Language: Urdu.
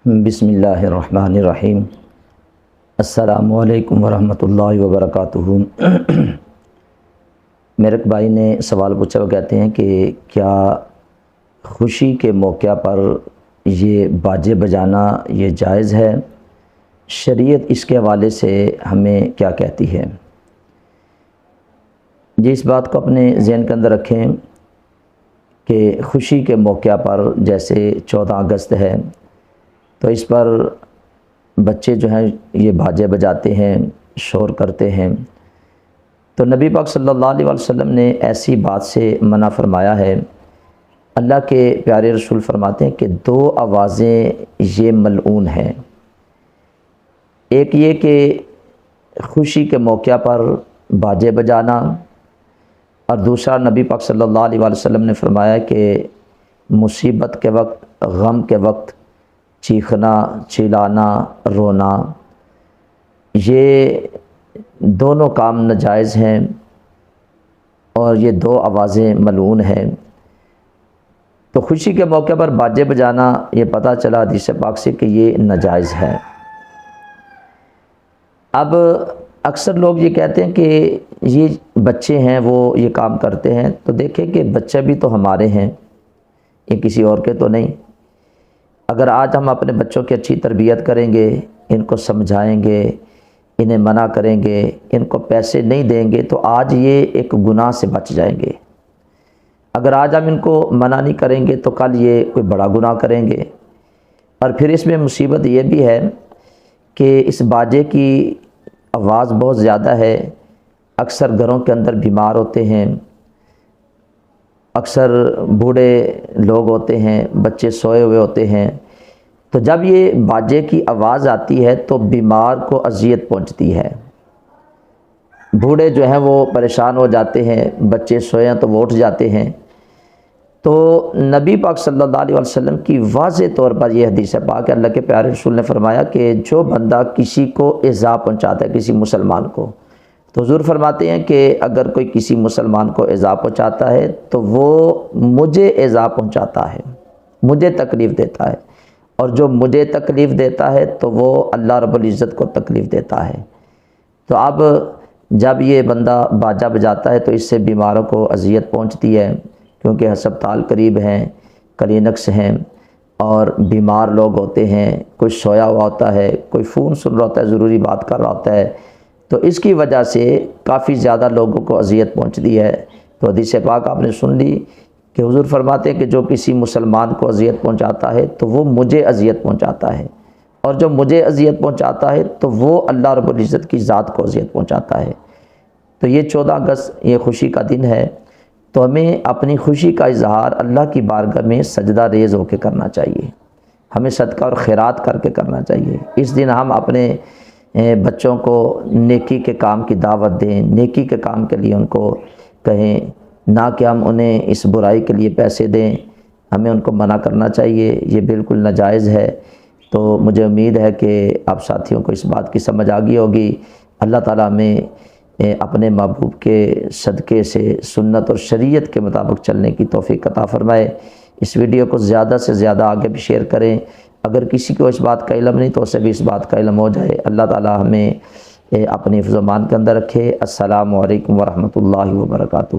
بسم اللہ الرحمن الرحیم۔ السلام علیکم ورحمۃ اللہ وبرکاتہ۔ میرے ایک بھائی نے سوال پوچھا، وہ کہتے ہیں کہ کیا خوشی کے موقع پر یہ باجے بجانا یہ جائز ہے؟ شریعت اس کے حوالے سے ہمیں کیا کہتی ہے؟ جی، اس بات کو اپنے ذہن کے اندر رکھیں کہ خوشی کے موقع پر جیسے 14 اگست ہے تو اس پر بچے جو ہیں یہ باجے بجاتے ہیں، شور کرتے ہیں، تو نبی پاک صلی اللہ علیہ وسلم نے ایسی بات سے منع فرمایا ہے۔ اللہ کے پیارے رسول فرماتے ہیں کہ 2 آوازیں یہ ملعون ہیں، ایک یہ کہ خوشی کے موقع پر باجے بجانا، اور دوسرا نبی پاک صلی اللہ علیہ وسلم نے فرمایا کہ مصیبت کے وقت، غم کے وقت چیخنا، چلانا، رونا، یہ دونوں کام ناجائز ہیں اور یہ 2 آوازیں ملعون ہیں۔ تو خوشی کے موقع پر باجے بجانا یہ پتہ چلا حدیث پاک سے کہ یہ ناجائز ہے۔ اب اکثر لوگ یہ کہتے ہیں کہ یہ بچے ہیں وہ یہ کام کرتے ہیں، تو دیکھیں کہ بچے بھی تو ہمارے ہیں، یہ کسی اور کے تو نہیں۔ اگر آج ہم اپنے بچوں کی اچھی تربیت کریں گے، ان کو سمجھائیں گے، انہیں منع کریں گے، ان کو پیسے نہیں دیں گے، تو آج یہ ایک گناہ سے بچ جائیں گے۔ اگر آج ہم ان کو منع نہیں کریں گے تو کل یہ کوئی بڑا گناہ کریں گے۔ اور پھر اس میں مصیبت یہ بھی ہے کہ اس باجے کی آواز بہت زیادہ ہے، اکثر گھروں کے اندر بیمار ہوتے ہیں، اکثر بوڑھے لوگ ہوتے ہیں، بچے سوئے ہوئے ہوتے ہیں، تو جب یہ باجے کی آواز آتی ہے تو بیمار کو اذیت پہنچتی ہے، بوڑھے جو ہیں وہ پریشان ہو جاتے ہیں، بچے سوئے ہیں تو وہ اٹھ جاتے ہیں۔ تو نبی پاک صلی اللہ علیہ وسلم کی واضح طور پر یہ حدیث پاک ہے، اللہ کے پیارے رسول نے فرمایا کہ جو بندہ کسی کو ایذا پہنچاتا ہے، کسی مسلمان کو، تو حضور فرماتے ہیں کہ اگر کوئی کسی مسلمان کو ایذا پہنچاتا ہے تو وہ مجھے ایذا پہنچاتا ہے، مجھے تکلیف دیتا ہے، اور جو مجھے تکلیف دیتا ہے تو وہ اللہ رب العزت کو تکلیف دیتا ہے۔ تو اب جب یہ بندہ باجہ بجاتا ہے تو اس سے بیماروں کو اذیت پہنچتی ہے، کیونکہ ہسپتال قریب ہیں، کلینکس ہیں، اور بیمار لوگ ہوتے ہیں، کوئی سویا ہوا ہوتا ہے، کوئی فون سن رہا ہوتا ہے، ضروری بات کر رہا ہوتا ہے، تو اس کی وجہ سے کافی زیادہ لوگوں کو اذیت پہنچتی ہے۔ تو حدیث پاک آپ نے سن لی کہ حضور فرماتے ہیں کہ جو کسی مسلمان کو اذیت پہنچاتا ہے تو وہ مجھے اذیت پہنچاتا ہے، اور جو مجھے اذیت پہنچاتا ہے تو وہ اللہ رب العزت کی ذات کو اذیت پہنچاتا ہے۔ تو یہ 14 اگست یہ خوشی کا دن ہے، تو ہمیں اپنی خوشی کا اظہار اللہ کی بارگاہ میں سجدہ ریز ہو کے کرنا چاہیے، ہمیں صدقہ اور خیرات کر کے کرنا چاہیے۔ اس دن ہم اپنے بچوں کو نیکی کے کام کی دعوت دیں، نیکی کے کام کے لیے ان کو کہیں، نہ کہ ہم انہیں اس برائی کے لیے پیسے دیں، ہمیں ان کو منع کرنا چاہیے، یہ بالکل ناجائز ہے۔ تو مجھے امید ہے کہ آپ ساتھیوں کو اس بات کی سمجھ آ گئی ہوگی۔ اللہ تعالیٰ ہمیں اپنے محبوب کے صدقے سے سنت اور شریعت کے مطابق چلنے کی توفیق عطا فرمائے۔ اس ویڈیو کو زیادہ سے زیادہ آگے بھی شیئر کریں، اگر کسی کو اس بات کا علم نہیں تو اسے بھی اس بات کا علم ہو جائے۔ اللہ تعالیٰ ہمیں اپنی حفظ و امان کے اندر رکھے۔ السلام علیکم ورحمۃ اللہ وبرکاتہ۔